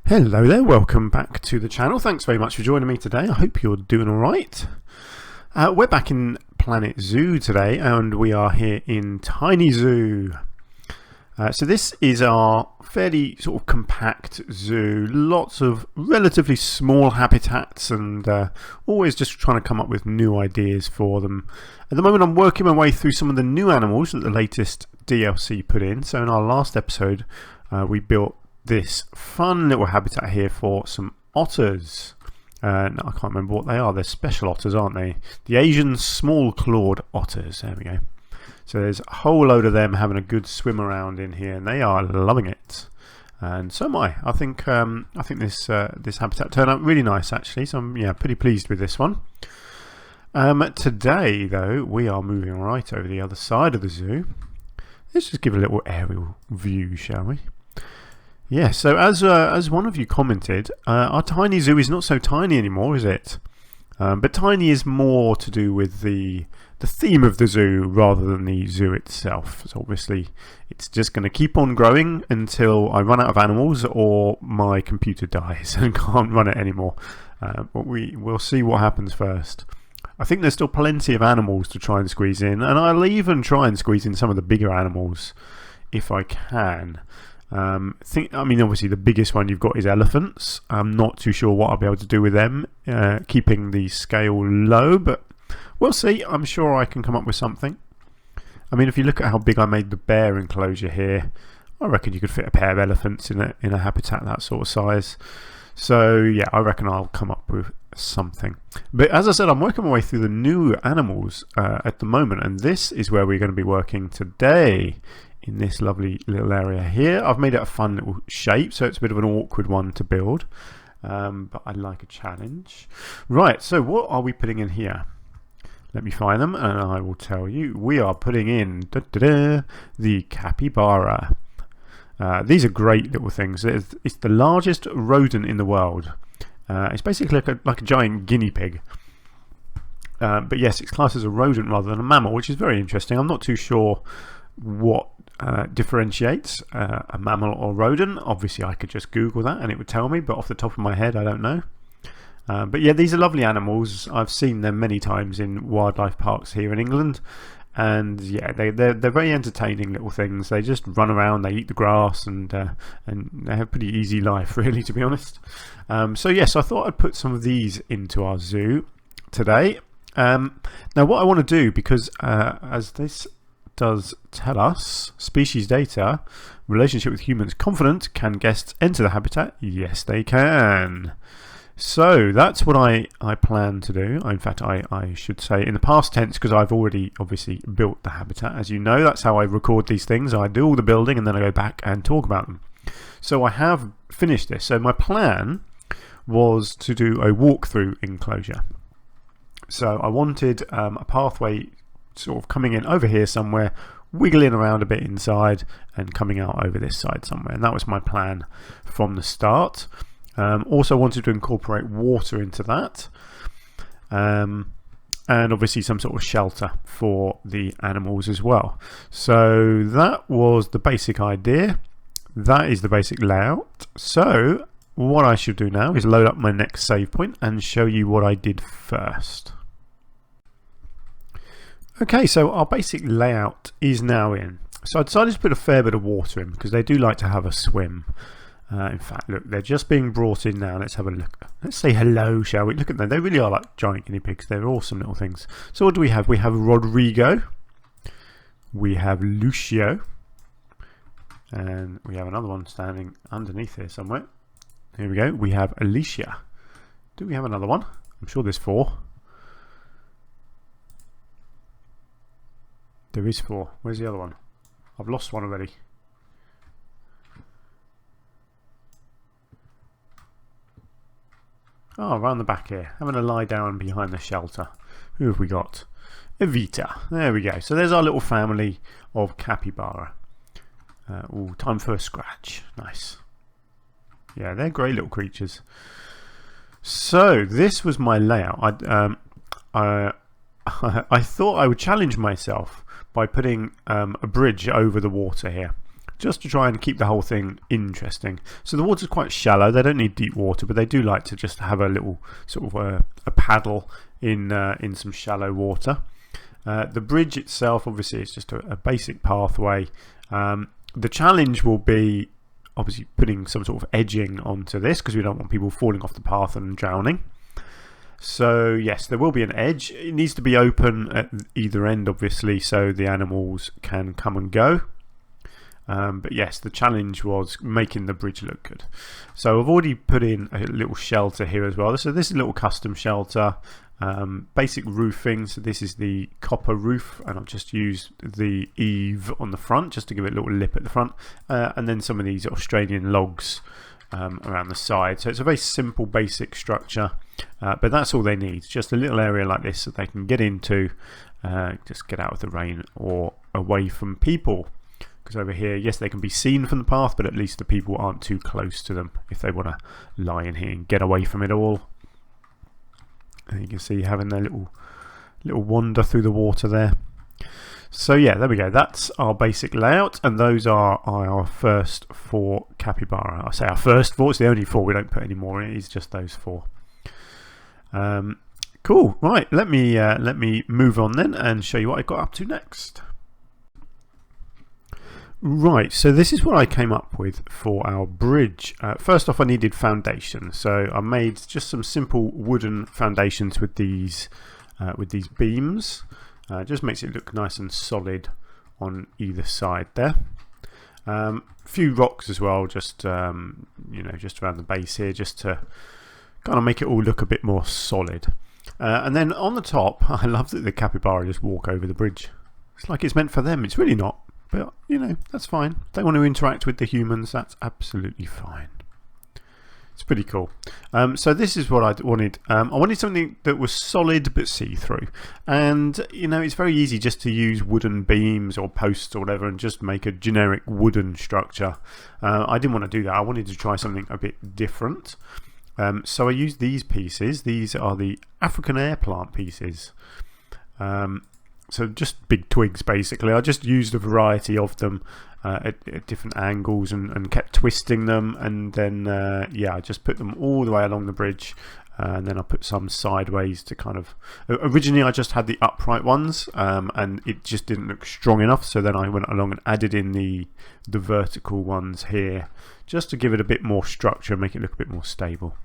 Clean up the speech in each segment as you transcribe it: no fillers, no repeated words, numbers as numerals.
Hello there, welcome back to the channel. Thanks very much for joining me today. I hope you're doing alright. We're back in Planet Zoo today and we are here in Tiny Zoo. So this is our fairly sort of compact zoo, lots of relatively small habitats and always just trying to come up with new ideas for them. At the moment I'm working my way through some of the new animals that the latest DLC put in. So in our last episode we built this fun little habitat here for some otters. No, I can't remember what they are. They're special otters, aren't they? The Asian small clawed otters. There we go. So there's a whole load of them having a good swim around in here, and they are loving it. And so am I. I think this this habitat turned out really nice actually. So I'm pretty pleased with this one. Today though we are moving right over the other side of the zoo. Let's just give a little aerial view, shall we? Yeah, so as one of you commented, our tiny zoo is not so tiny anymore, is it? But tiny is more to do with the theme of the zoo rather than the zoo itself. So obviously it's just going to keep on growing until I run out of animals or my computer dies and can't run it anymore. But we'll see what happens first. I think there's still plenty of animals to try and squeeze in, and I'll even try and squeeze in some of the bigger animals if I can. I mean obviously the biggest one you've got is elephants. I'm not too sure what I'll be able to do with them, keeping the scale low, but we'll see. I'm sure I can come up with something. I mean, if you look at how big I made the bear enclosure here, I reckon you could fit a pair of elephants in a habitat that sort of size. So yeah, I reckon I'll come up with something. But as I said, I'm working my way through the new animals at the moment, and this is where we're going to be working today. In this lovely little area here. I've made it a fun little shape, so it's a bit of an awkward one to build, but I like a challenge. Right, so what are we putting in here? Let me find them and I will tell you. We are putting in the capybara. These are great little things. It's the largest rodent in the world. It's basically like a giant guinea pig. But yes, it's classed as a rodent rather than a mammal, which is very interesting. I'm not too sure what differentiates a mammal or rodent. Obviously I could just Google that and it would tell me, but off the top of my head I don't know. But yeah, these are lovely animals. I've seen them many times in wildlife parks here in England, and yeah, they're very entertaining little things. They just run around, they eat the grass, and they have a pretty easy life really, to be honest. So yes, I thought I'd put some of these into our zoo today. Now what I want to do, because as this does tell us, species data, relationship with humans confident, can guests enter the habitat? Yes they can. So that's what I plan to do. In fact I should say in the past tense, because I've already obviously built the habitat. As you know, that's how I record these things. I do all the building and then I go back and talk about them. So I have finished this. So my plan was to do a walkthrough enclosure. So I wanted a pathway sort of coming in over here somewhere, wiggling around a bit inside and coming out over this side somewhere, and that was my plan from the start. Also wanted to incorporate water into that, and obviously some sort of shelter for the animals as well. So that was the basic idea. That is the basic layout. So what I should do now is load up my next save point and show you what I did first. Okay, so our basic layout is now in. So I decided to put a fair bit of water in because they do like to have a swim. In fact, look, they're just being brought in now. Let's have a look. Let's say hello, shall we? Look at them. They really are like giant guinea pigs. They're awesome little things. So what do we have? We have Rodrigo. We have Lucio. And we have another one standing underneath here somewhere. Here we go. We have Alicia. Do we have another one? I'm sure there's 4. There is 4. Where's the other one? I've lost one already. Oh, around the back here. Having a lie down behind the shelter. Who have we got? Evita. There we go. So there's our little family of capybara. Oh, time for a scratch. Nice. Yeah, they're great little creatures. So this was my layout. I thought I would challenge myself by putting a bridge over the water here. just to try and keep the whole thing interesting. So the water's quite shallow. They don't need deep water, but they do like to just have a little sort of a paddle in some shallow water. The bridge itself, obviously, is just a basic pathway. The challenge will be obviously putting some sort of edging onto this, because we don't want people falling off the path and drowning. So yes, there will be an edge. It needs to be open at either end, obviously, so the animals can come and go. But yes, the challenge was making the bridge look good. So I've already put in a little shelter here as well. So this is a little custom shelter. Basic roofing. So this is the copper roof, and I've just used the eave on the front just to give it a little lip at the front, and then some of these Australian logs around the side. So it's a very simple basic structure, but that's all they need, just a little area like this that they can get into, just get out of the rain or away from people. Because over here, yes, they can be seen from the path, but at least the people aren't too close to them if they want to lie in here and get away from it all. And you can see having their little wander through the water there. So yeah, there we go. That's our basic layout, and those are our first 4 capybara. I say our first 4, it's the only 4, we don't put any more in, it's just those 4. Cool, right, let me move on then and show you what I got up to next. Right, so this is what I came up with for our bridge. First off, I needed foundation, so I made just some simple wooden foundations with these beams. Just makes it look nice and solid on either side there. A few rocks as well, just you know, just around the base here, just to kind of make it all look a bit more solid. And then on the top, I love that the capybara just walk over the bridge. It's like it's meant for them. It's really not. But, you know, that's fine. If they want to interact with the humans, that's absolutely fine. It's pretty cool. So this is what I wanted. I wanted something that was solid but see-through. And, you know, it's very easy just to use wooden beams or posts or whatever and just make a generic wooden structure. I didn't want to do that. I wanted to try something a bit different. So I used these pieces. These are the African air plant pieces. So just big twigs basically. I just used a variety of them at different angles and kept twisting them, and then yeah, I just put them all the way along the bridge, and then I put some sideways to kind of, originally I just had the upright ones, and it just didn't look strong enough, so then I went along and added in the vertical ones here just to give it a bit more structure and make it look a bit more stable.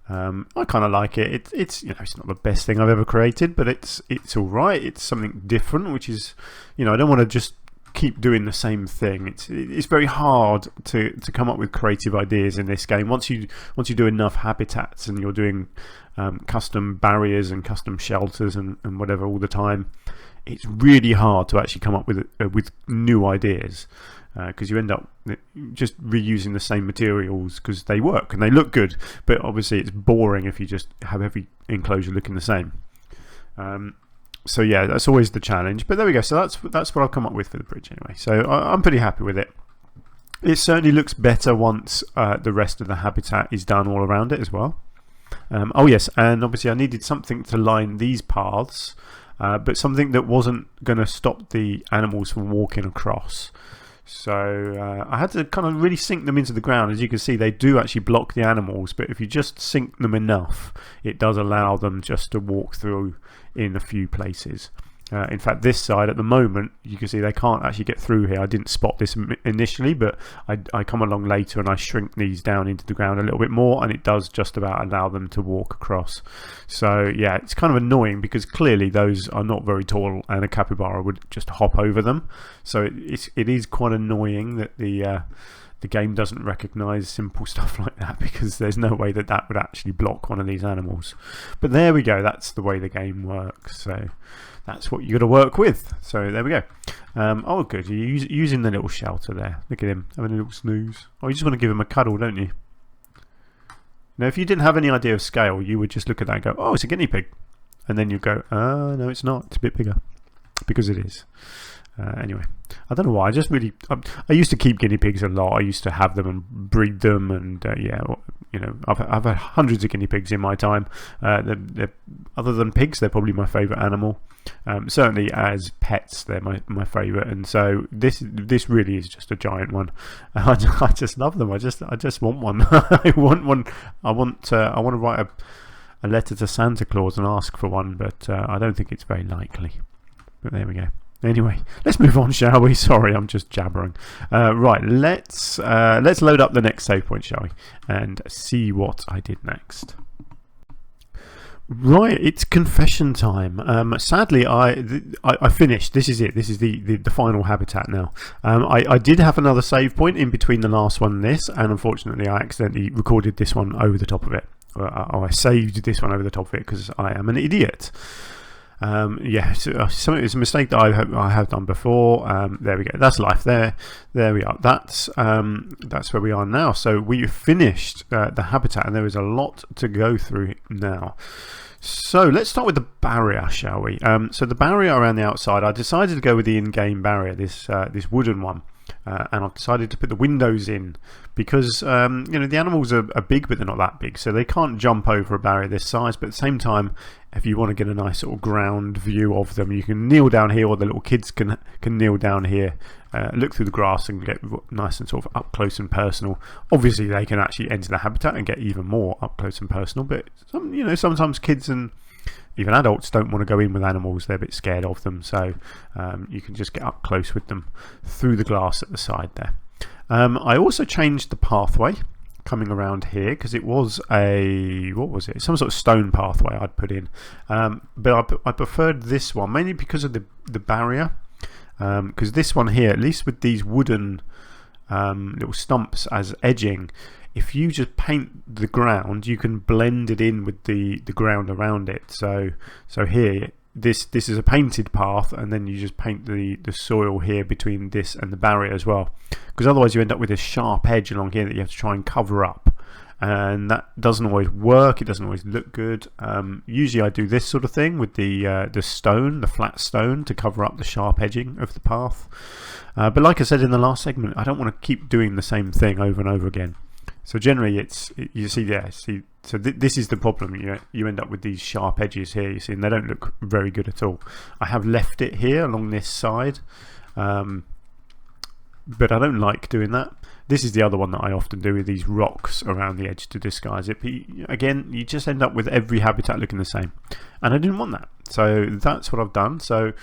I kind of like it. It's you know, it's not the best thing I've ever created, but it's all right. It's something different, which is, you know, I don't want to just keep doing the same thing. It's very hard to come up with creative ideas in this game. Once you do enough habitats and you're doing custom barriers and custom shelters and whatever all the time, it's really hard to actually come up with new ideas. Because you end up just reusing the same materials because they work and they look good, but obviously it's boring if you just have every enclosure looking the same. So yeah, that's always the challenge. But there we go. So that's what I've come up with for the bridge anyway. So I'm pretty happy with it. It certainly looks better once the rest of the habitat is done all around it as well. Oh yes, and obviously I needed something to line these paths, but something that wasn't going to stop the animals from walking across. So I had to kind of really sink them into the ground. As you can see, they do actually block the animals, but if you just sink them enough, it does allow them just to walk through in a few places. In fact, this side at the moment, you can see they can't actually get through here. I didn't spot this initially, but I come along later and I shrink these down into the ground a little bit more, and it does just about allow them to walk across. So yeah, it's kind of annoying because clearly those are not very tall and a capybara would just hop over them. So it is quite annoying that the game doesn't recognise simple stuff like that, because there's no way that would actually block one of these animals. But there we go, that's the way the game works. So that's what you got to work with. So there we go. Oh good, you're using the little shelter there. Look at him having a little snooze. Oh, you just want to give him a cuddle, don't you? Now if you didn't have any idea of scale, you would just look at that and go, oh, it's a guinea pig, and then you go, oh no, it's not, it's a bit bigger, because it is. Anyway, I don't know why. I used to keep guinea pigs a lot. I used to have them and breed them, and yeah, you know, I've had hundreds of guinea pigs in my time. Other than pigs, they're probably my favourite animal. Certainly as pets, they're my favourite, and so this really is just a giant one. I just love them. I just want one. I want one. I want to write a letter to Santa Claus and ask for one, but I don't think it's very likely. But there we go. Anyway, let's move on, shall we? Sorry, I'm just jabbering. Right, let's load up the next save point, shall we, and see what I did next. Right, it's confession time. Sadly, I finished. This is it. This is the final habitat now. I did have another save point in between the last one and this, and unfortunately, I accidentally recorded this one over the top of it. I saved this one over the top of it because I am an idiot. Yeah, it's a mistake that I have done before. There we go. That's life. There we are. That's where we are now. So we finished the habitat, and there is a lot to go through now. So let's start with the barrier, shall we? So the barrier around the outside, I decided to go with the in-game barrier, this wooden one. And I've decided to put the windows in because the animals are big, but they're not that big, so they can't jump over a barrier this size. But at the same time, if you want to get a nice sort of ground view of them, you can kneel down here, or the little kids can kneel down here, look through the grass and get nice and sort of up close and personal. Obviously, they can actually enter the habitat and get even more up close and personal. But sometimes kids and even adults don't want to go in with animals. They're a bit scared of them, so you can just get up close with them through the glass at the side there. I also changed the pathway coming around here because it was some sort of stone pathway I'd put in, but I preferred this one mainly because of the barrier, because this one here, at least with these wooden little stumps as edging, if you just paint the ground, you can blend it in with the ground around it. So here, this is a painted path, and then you just paint the soil here between this and the barrier as well. Because otherwise you end up with this sharp edge along here that you have to try and cover up. And that doesn't always work, it doesn't always look good. Usually I do this sort of thing with the stone, the flat stone, to cover up the sharp edging of the path. But like I said in the last segment, I don't want to keep doing the same thing over and over again. So generally so this is the problem. You end up with these sharp edges here, you see, and they don't look very good at all. I have left it here along this side, but I don't like doing that. This is the other one that I often do with these rocks around the edge to disguise it. But again, you just end up with every habitat looking the same, and I didn't want that. So that's what I've done. So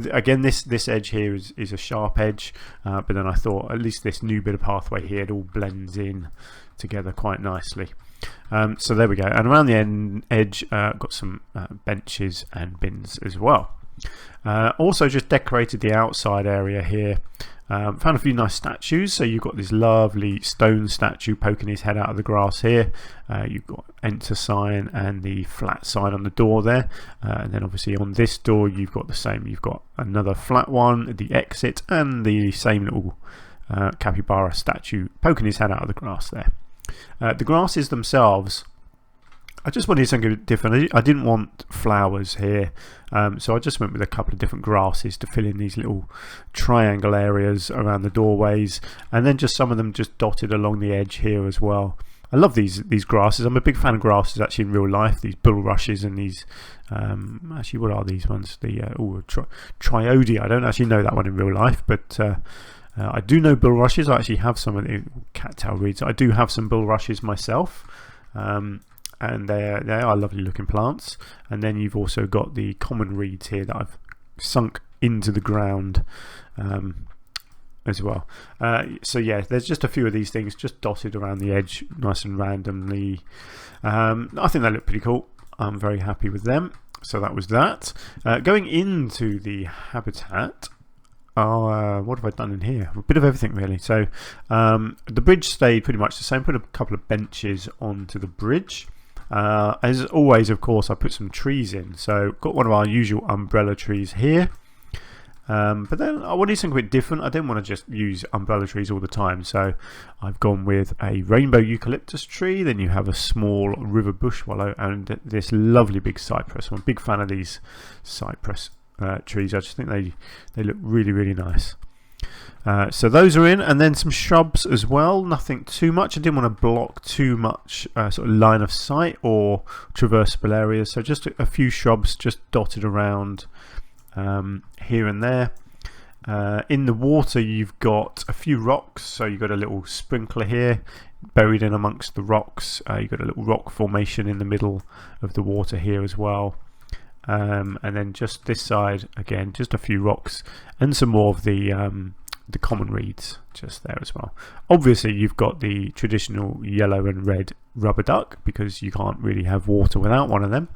again, this edge here is a sharp edge, but then I thought at least this new bit of pathway here, it all blends in together quite nicely. So there we go. And around the edge, got some benches and bins as well. Also just decorated the outside area here. Found a few nice statues. So you've got this lovely stone statue poking his head out of the grass here. You've got enter sign and the flat sign on the door there, and then obviously on this door you've got the same. You've got another flat one, the exit, and the same little capybara statue poking his head out of the grass there. The grasses themselves, I just wanted something different. I didn't want flowers here, so I just went with a couple of different grasses to fill in these little triangle areas around the doorways, and then just some of them just dotted along the edge here as well. I love these grasses. I'm a big fan of grasses actually in real life. These bulrushes and these actually, what are these ones? The triode. I don't actually know that one in real life, but I do know bulrushes. I actually have some of the cattail reeds. I do have some bulrushes myself. And they are lovely looking plants. And then you've also got the common reeds here that I've sunk into the ground as well. So yeah, there's just a few of these things just dotted around the edge, nice and randomly. I think they look pretty cool. I'm very happy with them. So that was that. Going into the habitat, what have I done in here? A bit of everything really. So the bridge stayed pretty much the same. Put a couple of benches onto the bridge. As always, of course, I put some trees in. So got one of our usual umbrella trees here. But then I wanted something a bit different. I didn't want to just use umbrella trees all the time. So I've gone with a rainbow eucalyptus tree. Then you have a small river bush wallow and this lovely big cypress. I'm a big fan of these cypress trees. I just think they look really, really nice. So those are in, and then some shrubs as well. Nothing too much. I didn't want to block too much sort of line of sight or traversable areas. So just a few shrubs just dotted around here and there. In the water you've got a few rocks, so you've got a little sprinkler here buried in amongst the rocks. You've got a little rock formation in the middle of the water here as well. And then just this side again, just a few rocks and some more of the common reeds just there as well. Obviously you've got the traditional yellow and red rubber duck, because you can't really have water without one of them.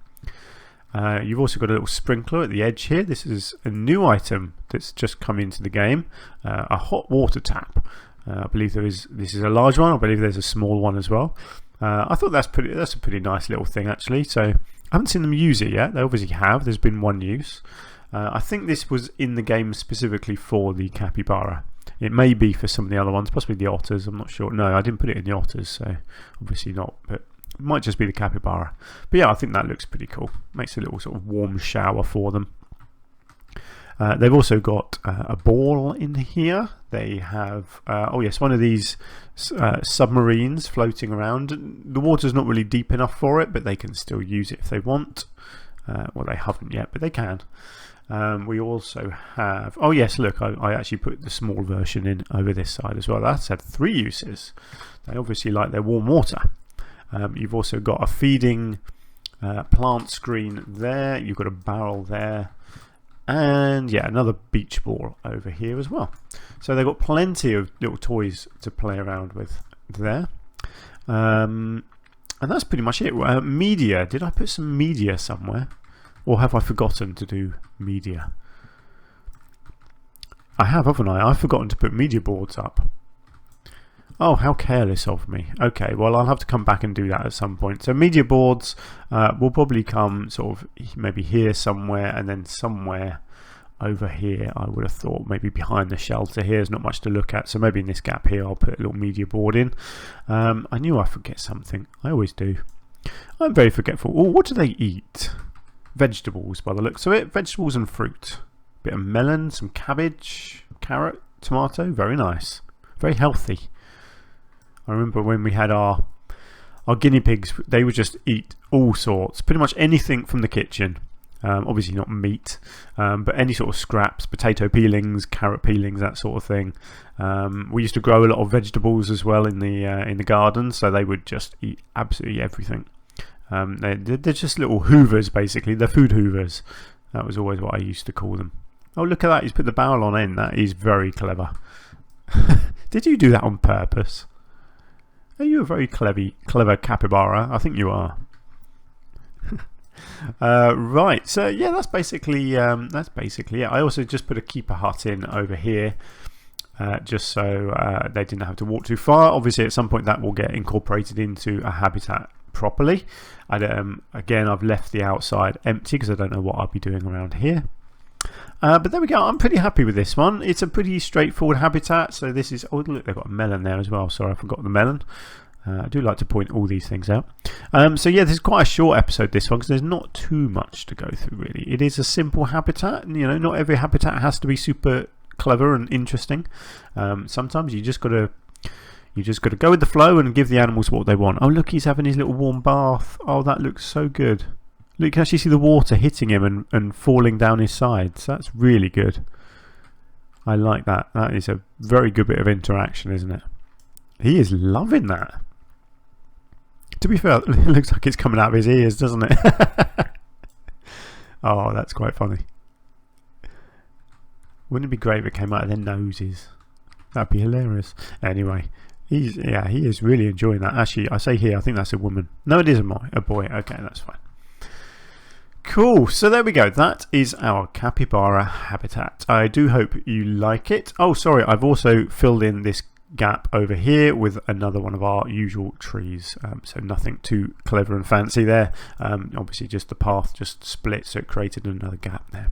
You've also got a little sprinkler at the edge here. This is a new item that's just come into the game, a hot water tap. I believe this is a large one. I believe there's a small one as well. I thought that's a pretty nice little thing actually. So I haven't seen them use it yet. They obviously have. There's been one use. I think this was in the game specifically for the capybara. It may be for some of the other ones, possibly the otters. I'm not sure. No, I didn't put it in the otters, so obviously not. But it might just be the capybara. But yeah, I think that looks pretty cool. Makes a little sort of warm shower for them. They've also got a ball in here. They have, oh yes, one of these submarines floating around. The water's not really deep enough for it, but they can still use it if they want. Well, they haven't yet, but they can. We also have, oh yes, look, I actually put the small version in over this side as well. That's had 3 uses. They obviously like their warm water. You've also got a feeding plant screen there. You've got a barrel there. And yeah, another beach ball over here as well. So they've got plenty of little toys to play around with there. And that's pretty much it. Media. Did I put some media somewhere? Or have I forgotten to do media? I have, haven't I? I've forgotten to put media boards up. Oh, how careless of me. Okay, well, I'll have to come back and do that at some point. So media boards will probably come sort of maybe here somewhere, and then somewhere over here. I would have thought maybe behind the shelter here. There's not much to look at, so maybe in this gap here I'll put a little media board in. I knew I'd forget something. I always do. I'm very forgetful. Oh, what do they eat? Vegetables by the looks of it. Vegetables and fruit. Bit of melon, some cabbage, carrot, tomato. Very nice. Very healthy. I remember when we had our guinea pigs, they would just eat all sorts, pretty much anything from the kitchen. Obviously not meat, but any sort of scraps, potato peelings, carrot peelings, that sort of thing. We used to grow a lot of vegetables as well in the garden, so they would just eat absolutely everything. They're just little hoovers basically. They're food hoovers. That was always what I used to call them. Oh, look at that, he's put the barrel on end. That is very clever. Did you do that on purpose? Are you a very clever capybara? I think you are. Right, so yeah, that's basically it. I also just put a keeper hut in over here, just so they didn't have to walk too far. Obviously at some point that will get incorporated into a habitat properly. Again, I've left the outside empty because I don't know what I'll be doing around here. But there we go. I'm pretty happy with this one. It's a pretty straightforward habitat. So this is, oh look, they've got a melon there as well. Sorry, I forgot the melon. I do like to point all these things out. So yeah, this is quite a short episode, this one, because there's not too much to go through really. It is a simple habitat, and you know, not every habitat has to be super clever and interesting. Sometimes you just got to go with the flow and give the animals what they want. Oh look, he's having his little warm bath. Oh, that looks so good. Look, you can actually see the water hitting him and falling down his sides. That's really good. I like that. That is a very good bit of interaction, isn't it? He is loving that. To be fair, it looks like it's coming out of his ears, doesn't it? Oh, that's quite funny. Wouldn't it be great if it came out of their noses? That'd be hilarious. Anyway, he is really enjoying that. Actually, I say here, I think that's a woman. No, it is a boy. Okay, that's fine. Cool, so there we go. That is our capybara habitat. I do hope you like it. Oh, sorry, I've also filled in this gap over here with another one of our usual trees. So nothing too clever and fancy there. Obviously, just the path just split, so it created another gap there.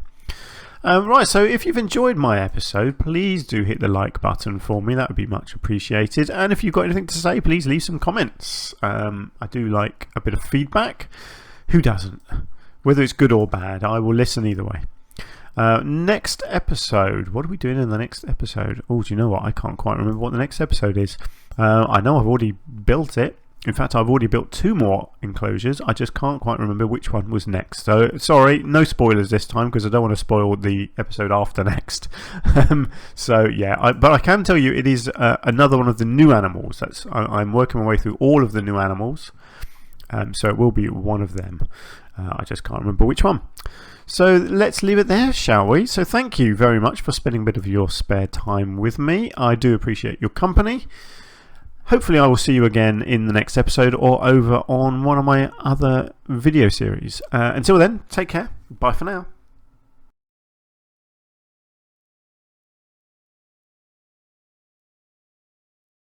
Right, so if you've enjoyed my episode, please do hit the like button for me. That would be much appreciated. And if you've got anything to say, please leave some comments. I do like a bit of feedback. Who doesn't? Whether it's good or bad, I will listen either way. Next episode. What are we doing in the next episode? Oh, do you know what? I can't quite remember what the next episode is. I know I've already built it. In fact, I've already built 2 more enclosures. I just can't quite remember which one was next. So sorry, no spoilers this time because I don't want to spoil the episode after next. So yeah, but I can tell you it is another one of the new animals. I'm working my way through all of the new animals. So it will be one of them. I just can't remember which one. So let's leave it there, shall we? So thank you very much for spending a bit of your spare time with me. I do appreciate your company. Hopefully I will see you again in the next episode or over on one of my other video series. Until then, take care. Bye for now.